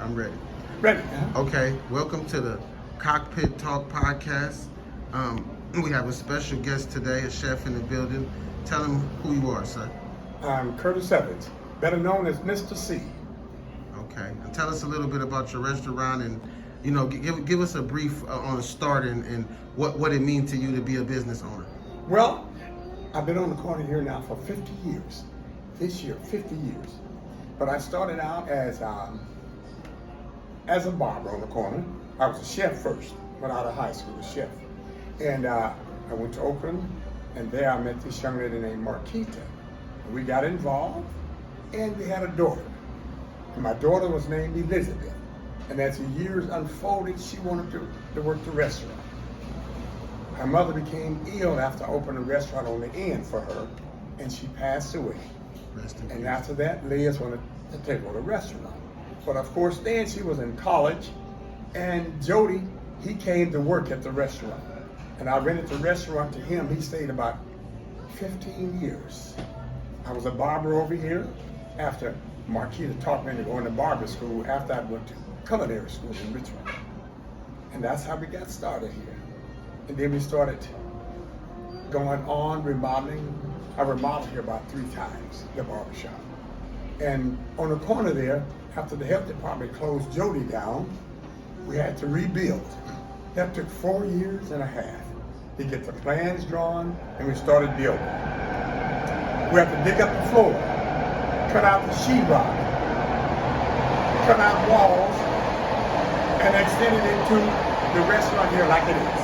I'm ready. Ready. Okay, welcome to the Cockpit Talk podcast. We have a special guest today, a chef in the building. Tell him who you are, sir. I'm Curtis Evans, better known as Mr. C. Okay, and tell us a little bit about your restaurant and, give us a brief on the start and what it means to you to be a business owner. Well, I've been on the corner here now for 50 years. This year, 50 years. But I started out as a barber on the corner. I was a chef first, went out of high school, a chef. And I went to Oakland, and there I met this young lady named Marquita. And we got involved, and we had a daughter. And my daughter was named Elizabeth. And as the years unfolded, she wanted to work the restaurant. Her mother became ill after I opened a restaurant on the end for her, and she passed away. And after that, Liz wanted to take over the restaurant. But of course, then she was in college, and Jody, he came to work at the restaurant. And I rented the restaurant to him. He stayed about 15 years. I was a barber over here after Marquita taught me to go into barber school after I went to culinary school in Richmond. And that's how we got started here. And then we started going on remodeling. I remodeled here about 3 times, the barbershop. And on the corner there, after the health department closed Jody down, we had to rebuild. That took 4 years and a half to get the plans drawn, and we started building. We had to dig up the floor, cut out the sheetrock, cut out walls, and extend it into the restaurant here like it is.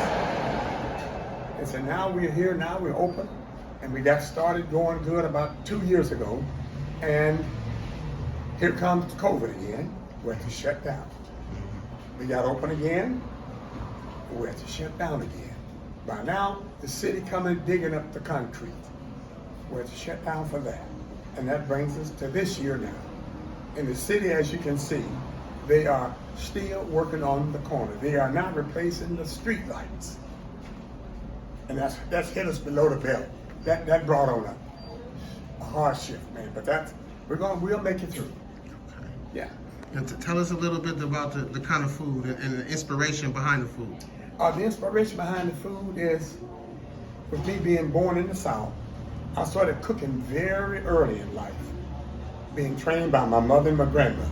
And so now we're here, now we're open, and we got started going good about 2 years ago, and here comes COVID again. We had to shut down. We got open again. We had to shut down again. By now, the city coming digging up the concrete. We had to shut down for that. And that brings us to this year now. In the city, as you can see, they are still working on the corner. They are not replacing the street lights. And that's hit us below the belt. That brought on a hardship, man. But we'll make it through. Okay. Yeah. And to tell us a little bit about the kind of food and the inspiration behind the food. The inspiration behind the food is, with me being born in the South, I started cooking very early in life, being trained by my mother and my grandmother.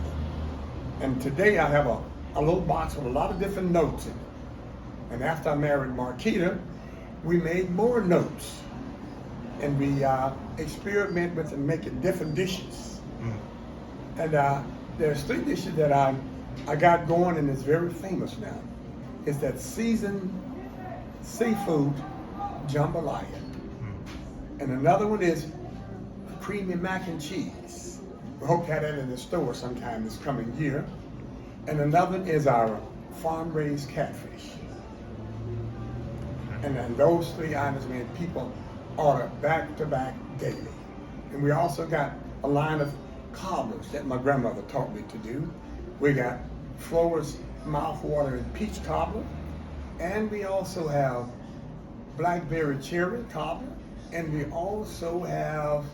And today I have a little box with a lot of different notes in it. And after I married Marquita, we made more notes. And we experiment with and making different dishes. And there's 3 dishes that I got going, and it's very famous now. It's that seasoned seafood jambalaya. And another one is creamy mac and cheese. We hope to have that in the store sometime this coming year. And another one is our farm-raised catfish. And then those 3 items, man, people order back to back daily. And we also got a line of cobblers that my grandmother taught me to do. We got Flora's mouth-watering peach cobbler, and we also have blackberry cherry cobbler, and we also have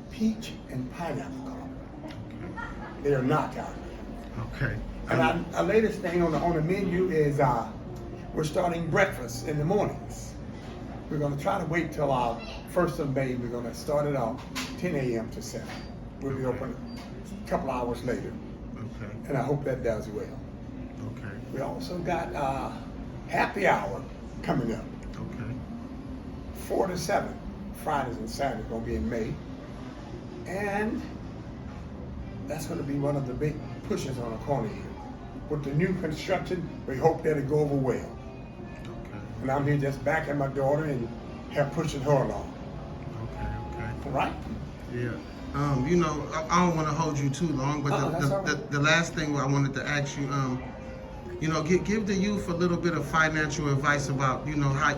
peach and pineapple cobbler. They are knockout. Okay. And our latest thing on the menu is we're starting breakfast in the mornings. We're going to try to wait till our 1st of May. We're going to start it off 10 a.m. to 7. We'll be open a couple hours later. Okay. And I hope that does well. Okay. We also got happy hour coming up. Okay. 4 to 7. Fridays and Saturdays going to be in May. And that's going to be one of the big pushes on the corner here. With the new construction, we hope that it go over well. Okay. And I'm here just backing my daughter and pushing her along. Okay. All right? Yeah. I don't want to hold you too long, but the last thing I wanted to ask you, give the youth a little bit of financial advice about, how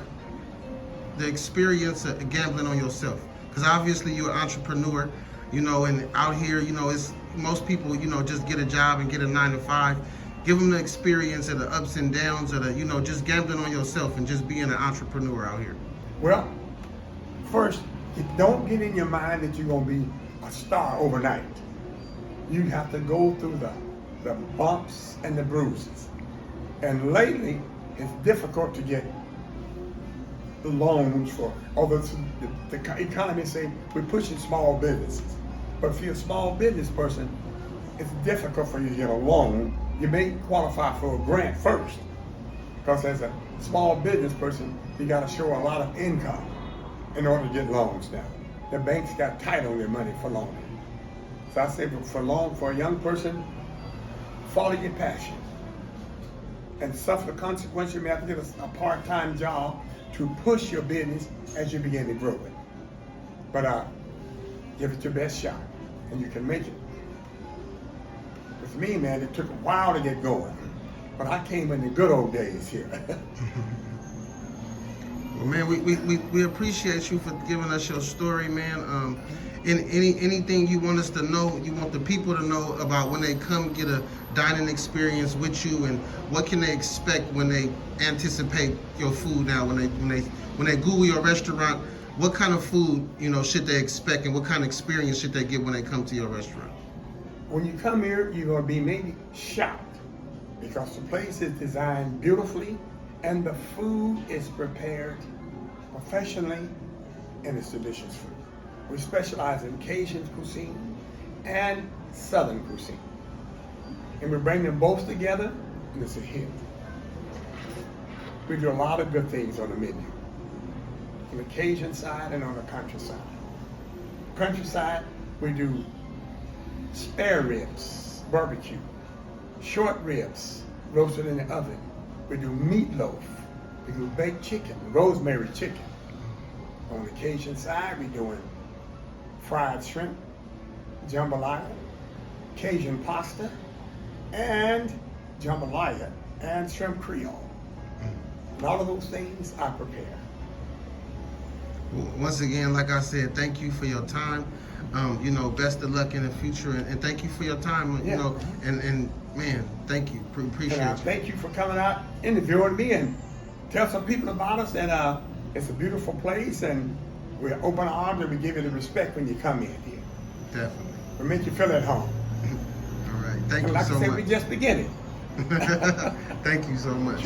the experience of gambling on yourself. Because obviously you're an entrepreneur, and out here, it's most people, just get a job and get a 9 to 5. Give them the experience of the ups and downs of the, just gambling on yourself and just being an entrepreneur out here. Well, first, don't get in your mind that you're going to be a star overnight. You have to go through the the bumps and the bruises. And lately, it's difficult to get loans for, although the economy say we're pushing small businesses. But if you're a small business person, it's difficult for you to get a loan. You may qualify for a grant first, because as a small business person, you got to show a lot of income in order to get loans now. The banks got tight on their money for loaning. So I say for a young person, follow your passion and suffer the consequence. You may have to get a part-time job to push your business as you begin to grow it. But give it your best shot, and you can make it. With me, man, it took a while to get going, but I came in the good old days here. Well, man, we appreciate you for giving us your story, man. Anything you want us to know, you want the people to know about when they come get a dining experience with you, and what can they expect when they anticipate your food now? When they Google your restaurant, what kind of food should they expect, and what kind of experience should they get when they come to your restaurant? When you come here, you're gonna be maybe shocked, because the place is designed beautifully and the food is prepared professionally, and it's delicious food. We specialize in Cajun cuisine and Southern cuisine. And we bring them both together, and it's a hit. We do a lot of good things on the menu, on the Cajun side and on the country side. Country side, we do spare ribs, barbecue, short ribs, roasted in the oven. We do meatloaf, we do baked chicken, rosemary chicken. On the Cajun side, we're doing fried shrimp, jambalaya, Cajun pasta, and jambalaya, and shrimp creole. And all of those things I prepare. Once again, like I said, thank you for your time. Best of luck in the future, and thank you for your time. And man, thank you. Appreciate you. Thank you for coming out, interviewing me, and tell some people about us. And it's a beautiful place, and we're open arms, and we give you the respect when you come in here. Definitely. We make you feel at home. All right. Thank you so much. Like I said, we just beginning. Thank you so much.